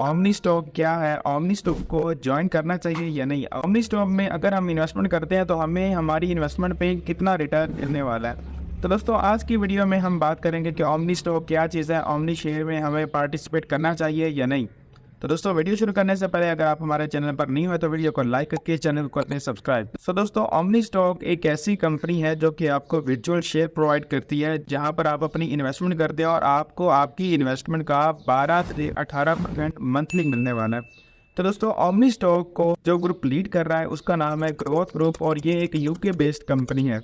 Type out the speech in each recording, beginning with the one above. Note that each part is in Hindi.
ओमनी स्टॉक क्या है? ओमनी स्टॉक को ज्वाइन करना चाहिए या नहीं? ओमनी स्टॉक में अगर हम इन्वेस्टमेंट करते हैं तो हमें हमारी इन्वेस्टमेंट पे कितना रिटर्न मिलने वाला है। तो दोस्तों आज की वीडियो में हम बात करेंगे कि ओमनी स्टॉक क्या चीज़ है, ओमनी शेयर में हमें पार्टिसिपेट करना चाहिए या नहीं। तो दोस्तों वीडियो शुरू करने से पहले अगर आप हमारे चैनल पर नहीं हो तो वीडियो को लाइक करके चैनल को अपने सब्सक्राइब। तो दोस्तों ओमनी स्टॉक एक ऐसी कंपनी है जो कि आपको वर्चुअल शेयर प्रोवाइड करती है, जहां पर आप अपनी इन्वेस्टमेंट करते हैं और आपको आपकी इन्वेस्टमेंट का 12 से 18% मंथली मिलने वाला है। तो दोस्तों ओमनी स्टॉक को जो ग्रुप लीड कर रहा है उसका नाम है ग्रोथ ग्रुप और ये एक यूके बेस्ड कंपनी है।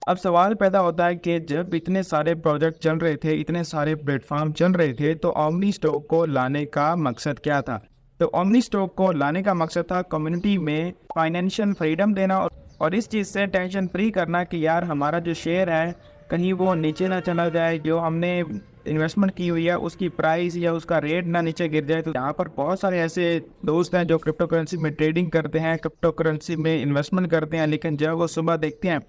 अब सवाल पैदा होता है कि जब इतने सारे प्रोजेक्ट चल रहे थे, इतने सारे प्लेटफॉर्म चल रहे थे, तो ओमनी स्टॉक को लाने का मकसद क्या था? तो ओमनी स्टॉक को लाने का मकसद था कम्युनिटी में फाइनेंशियल फ्रीडम देना और इस चीज़ से टेंशन फ्री करना कि यार हमारा जो शेयर है कहीं वो नीचे ना चला जाए, जो हमने इन्वेस्टमेंट की हुई है उसकी प्राइस या उसका रेट ना नीचे गिर जाए। तो यहाँ पर बहुत सारे ऐसे दोस्त हैं जो क्रिप्टो करेंसी में ट्रेडिंग करते हैं, क्रिप्टो करेंसी में इन्वेस्टमेंट करते हैं, लेकिन जब वो सुबह देखते हैं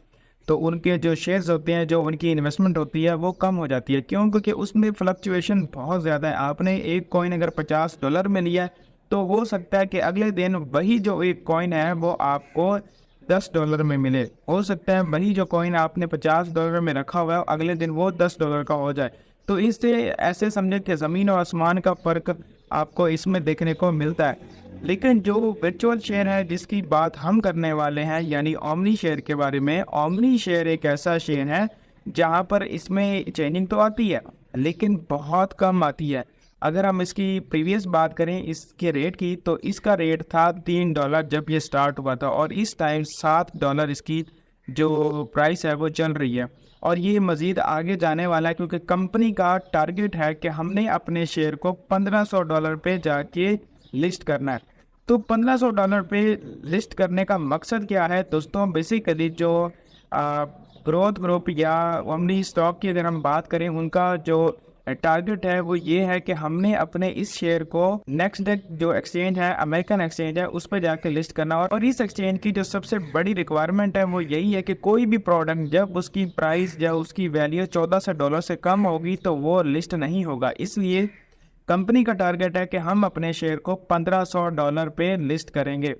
तो उनके जो शेयर्स होते हैं, जो उनकी इन्वेस्टमेंट होती है वो कम हो जाती है। क्यों? क्योंकि उसमें फ्लक्चुएशन बहुत ज़्यादा है। आपने एक कॉइन अगर $50 में लिया है तो हो सकता है कि अगले दिन वही जो एक कॉइन है वो आपको $10 में मिले। हो सकता है वही जो कॉइन आपने $50 में रखा हुआ है अगले दिन वो $10 का हो जाए। तो इससे ऐसे समझे कि ज़मीन और आसमान का फ़र्क आपको इसमें देखने को मिलता है। लेकिन जो वर्चुअल शेयर है जिसकी बात हम करने वाले हैं, यानी ओमनी शेयर के बारे में, ओमनी शेयर एक ऐसा शेयर है जहां पर इसमें चेंजिंग तो आती है लेकिन बहुत कम आती है। अगर हम इसकी प्रीवियस बात करें इसके रेट की, तो इसका रेट था $3 जब ये स्टार्ट हुआ था और इस टाइम $7 इसकी जो प्राइस है वो चल रही है और ये मज़ीद आगे जाने वाला है, क्योंकि कंपनी का टारगेट है कि हमने अपने शेयर को $1500 पे जाके लिस्ट करना है। तो $1500 पे लिस्ट करने का मकसद क्या है दोस्तों? बेसिकली जो ग्रोथ ग्रुप या ओमनी स्टॉक की अगर हम बात करें, उनका जो टारगेट है वो ये है कि हमने अपने इस शेयर को नेक्स्ट डे जो एक्सचेंज है, अमेरिकन एक्सचेंज है, उस पर जाकर लिस्ट करना। और इस एक्सचेंज की जो सबसे बड़ी रिक्वायरमेंट है वो यही है कि कोई भी प्रोडक्ट जब उसकी प्राइस या उसकी वैल्यू $1400 से कम होगी तो वो लिस्ट नहीं होगा। इसलिए कंपनी का टारगेट है कि हम अपने शेयर को $1500 पे लिस्ट करेंगे।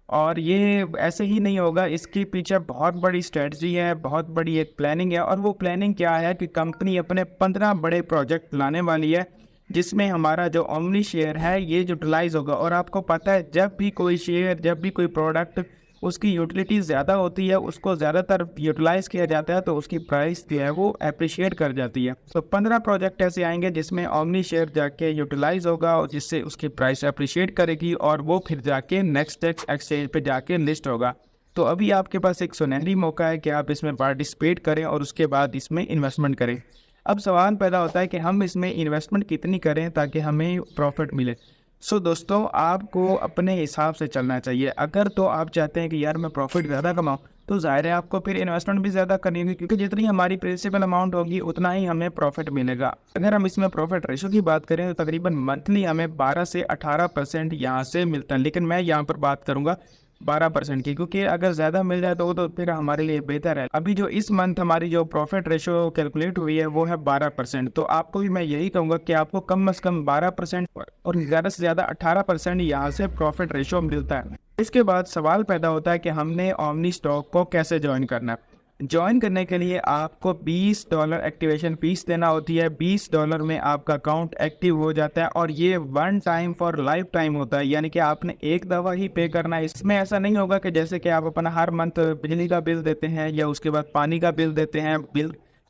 और ये ऐसे ही नहीं होगा, इसके पीछे बहुत बड़ी स्ट्रेटजी है, बहुत बड़ी एक प्लानिंग है। और वो प्लानिंग क्या है कि कंपनी अपने 15 बड़े प्रोजेक्ट लाने वाली है जिसमें हमारा जो ओमनी शेयर है ये यूटिलाइज होगा। और आपको पता है जब भी कोई शेयर, जब भी कोई प्रोडक्ट उसकी यूटिलिटी ज़्यादा होती है, उसको ज़्यादातर यूटिलाइज़ किया जाता है, तो उसकी प्राइस जो है वो अप्रिशिएट कर जाती है। तो 15 प्रोजेक्ट ऐसे आएंगे जिसमें ओमनी शेयर जाके यूटिलाइज़ होगा और जिससे उसकी प्राइस अप्रिशिएट करेगी और वो फिर जाके नेक्स्ट एक्सचेंज पे जाके लिस्ट होगा। तो अभी आपके पास एक सुनहरी मौका है कि आप इसमें पार्टिसिपेट करें और उसके बाद इसमें इन्वेस्टमेंट करें। अब सवाल पैदा होता है कि हम इसमें इन्वेस्टमेंट कितनी करें ताकि हमें प्रॉफिट मिले। दोस्तों आपको अपने हिसाब से चलना चाहिए। अगर तो आप चाहते हैं कि यार मैं प्रॉफिट ज़्यादा कमाऊँ, तो ज़ाहिर है आपको फिर इन्वेस्टमेंट भी ज़्यादा करनी होगी, क्योंकि जितनी हमारी प्रिंसिपल अमाउंट होगी उतना ही हमें प्रॉफिट मिलेगा। अगर हम इसमें प्रॉफिट रेशो की बात करें तो तकरीबन मंथली हमें 12 से 18% यहाँ से मिलता है, लेकिन मैं यहाँ पर बात करूँगा 12% की, क्योंकि अगर ज़्यादा मिल जाए तो वो तो फिर हमारे लिए बेहतर है। अभी जो इस मंथ हमारी जो प्रॉफिट रेशो कैलकुलेट हुई है वो है 12%। तो आपको भी मैं यही कहूँगा कि आपको कम से कम 12% और ज़्यादा से ज़्यादा 18% यहाँ से प्रॉफिट रेशो मिलता है। इसके बाद सवाल पैदा होता है कि हमने ओमनी स्टॉक को कैसे ज्वाइन करना है। ज्वाइन करने के लिए आपको $20 एक्टिवेशन फीस देना होती है। $20 में आपका अकाउंट एक्टिव हो जाता है और ये one time for life time होता है, यानी कि आपने एक दफ़ा ही पे करना है। इसमें ऐसा नहीं होगा कि जैसे कि आप अपना हर मंथ बिजली का बिल देते हैं या उसके बाद पानी का बिल देते हैं,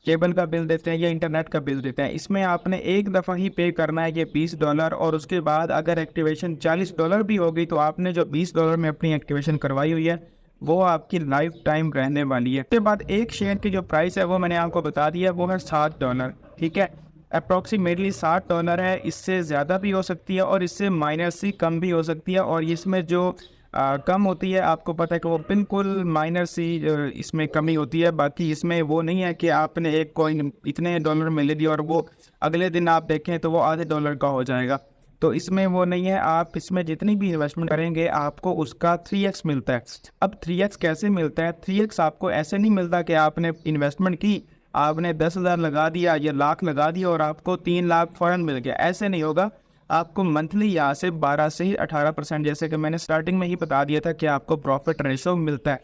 केबल का बिल देते हैं या इंटरनेट का बिल देते हैं। इसमें आपने एक दफ़ा ही पे करना है ये $20, और उसके बाद अगर एक्टिवेशन $40 भी होगी तो आपने जो $20 में अपनी एक्टिवेशन करवाई हुई है वो आपकी लाइफ टाइम रहने वाली है। उसके बाद एक शेयर की जो प्राइस है वो मैंने आपको बता दिया, वो है $7। ठीक है, अप्रॉक्सीमेटली $7 है। इससे ज़्यादा भी हो सकती है और इससे माइनस ही कम भी हो सकती है। और इसमें जो कम होती है आपको पता है कि वो बिल्कुल माइनर सी इसमें कमी होती है। बाकी इसमें वो नहीं है कि आपने एक कॉइन इतने डॉलर में ले लिया और वो अगले दिन आप देखें तो वो आधे डॉलर का हो जाएगा। तो इसमें वो नहीं है। आप इसमें जितनी भी इन्वेस्टमेंट करेंगे आपको उसका 3x मिलता है। अब 3x कैसे मिलता है? 3x आपको ऐसे नहीं मिलता कि आपने इन्वेस्टमेंट की, आपने 10,000 लगा दिया या लाख लगा दिया और आपको 3 लाख फ़ौरन मिल गया। ऐसे नहीं होगा। आपको मंथली यहाँ से 12 से 18%, जैसे कि मैंने स्टार्टिंग में ही बता दिया था कि आपको प्रॉफिट रेशो मिलता है।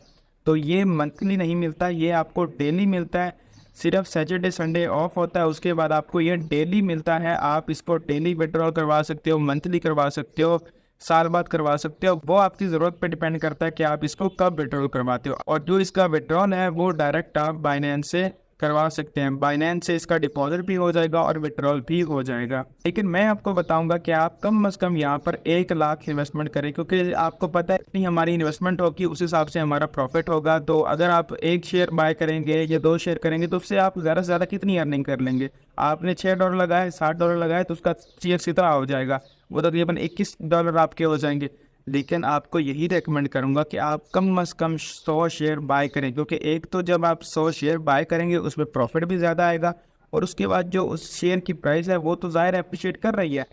तो ये मंथली नहीं मिलता, ये आपको डेली मिलता है। सिर्फ सैटरडे संडे ऑफ होता है, उसके बाद आपको ये डेली मिलता है। आप इसको डेली विड्रॉल करवा सकते हो, मंथली करवा सकते हो, साल बाद करवा सकते हो। वो आपकी ज़रूरत पे डिपेंड करता है कि आप इसको कब विड्रॉल करवाते हो। और जो इसका विड्रॉल है वो डायरेक्ट आप बाइनेंस से करवा सकते हैं। बाइनेंस से इसका डिपॉजिट भी हो जाएगा और विड्रॉल भी हो जाएगा। लेकिन मैं आपको बताऊंगा कि आप कम से कम यहाँ पर 1 लाख इन्वेस्टमेंट करें, क्योंकि आपको पता है इतनी हमारी इन्वेस्टमेंट होगी उस हिसाब से हमारा प्रॉफिट होगा। तो अगर आप 1 शेयर बाय करेंगे या 2 शेयर करेंगे तो उससे आप ज़्यादा से ज़्यादा कितनी अर्निंग कर लेंगे। आपने $6 लगाए, $60 लगाए तो उसका CS कितना हो जाएगा, वो तकरीबन $21 आपके हो जाएंगे। लेकिन आपको यही रेकमेंड करूंगा कि आप कम से कम 100 शेयर बाय करें, क्योंकि एक तो जब आप 100 शेयर बाय करेंगे उसमें प्रॉफिट भी ज़्यादा आएगा, और उसके बाद जो उस शेयर की प्राइस है वो तो ज़ाहिर अप्रिशिएट कर रही है।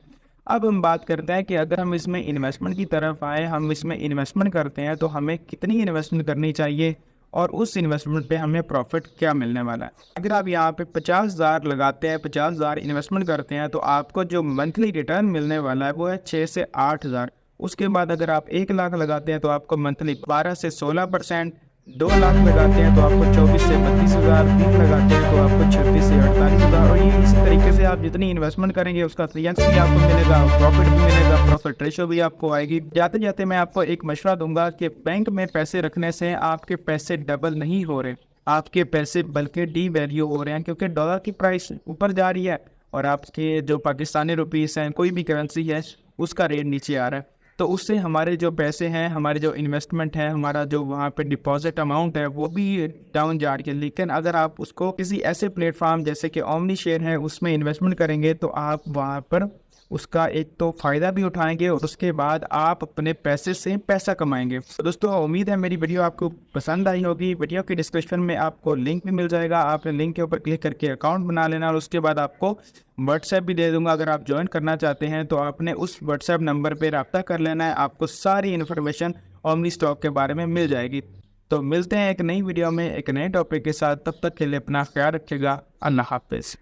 अब हम बात करते हैं कि अगर हम इसमें इन्वेस्टमेंट की तरफ आए, हम इसमें इन्वेस्टमेंट करते हैं तो हमें कितनी इन्वेस्टमेंट करनी चाहिए और उस इन्वेस्टमेंट पे हमें प्रॉफिट क्या मिलने वाला है। अगर आप यहाँ पे 50,000 लगाते हैं, 50,000 इन्वेस्टमेंट करते हैं, तो आपको जो मंथली रिटर्न मिलने वाला है वो है 6 से 8,000। उसके बाद अगर आप 1 लाख लगाते हैं तो आपको मंथली 12 से 16%, 2 लाख लगाते हैं तो आपको 24 से 32,000, 3 लगाते हैं तो आपको 36 से 48,000। और ये इसी तरीके से आप जितनी इन्वेस्टमेंट करेंगे उसका रिटर्न भी आपको मिलेगा, प्रॉफिट भी मिलेगा, प्रॉफिट रेशो भी आपको आएगी। जाते जाते मैं आपको एक मशवरा दूंगा कि बैंक में पैसे रखने से आपके पैसे डबल नहीं हो रहे, आपके पैसे बल्कि डी वैल्यू हो रहे हैं, क्योंकि डॉलर की प्राइस ऊपर जा रही है और आपके जो पाकिस्तानी रुपीस हैं, कोई भी करेंसी है, उसका रेट नीचे आ रहा है। तो उससे हमारे जो पैसे हैं, हमारे जो इन्वेस्टमेंट है, हमारा जो वहाँ पे डिपॉजिट अमाउंट है वो भी डाउन जा रही है। लेकिन अगर आप उसको किसी ऐसे प्लेटफॉर्म जैसे कि ओमनी शेयर है उसमें इन्वेस्टमेंट करेंगे तो आप वहाँ पर उसका एक तो फ़ायदा भी उठाएंगे और उसके बाद आप अपने पैसे से पैसा कमाएंगे। तो दोस्तों उम्मीद है मेरी वीडियो आपको पसंद आई होगी। वीडियो के डिस्क्रिप्शन में आपको लिंक भी मिल जाएगा, आपने लिंक के ऊपर क्लिक करके अकाउंट बना लेना और उसके बाद आपको व्हाट्सएप भी दे दूंगा। अगर आप ज्वाइन करना चाहते हैं तो आपने उस व्हाट्सएप नंबर पर रब्ता कर लेना है, आपको सारी इन्फॉर्मेशन ओमनी स्टॉक के बारे में मिल जाएगी। तो मिलते हैं एक नई वीडियो में एक नए टॉपिक के साथ, तब तक के लिए अपना ख्याल रखिएगा। अल्लाह हाफिज़।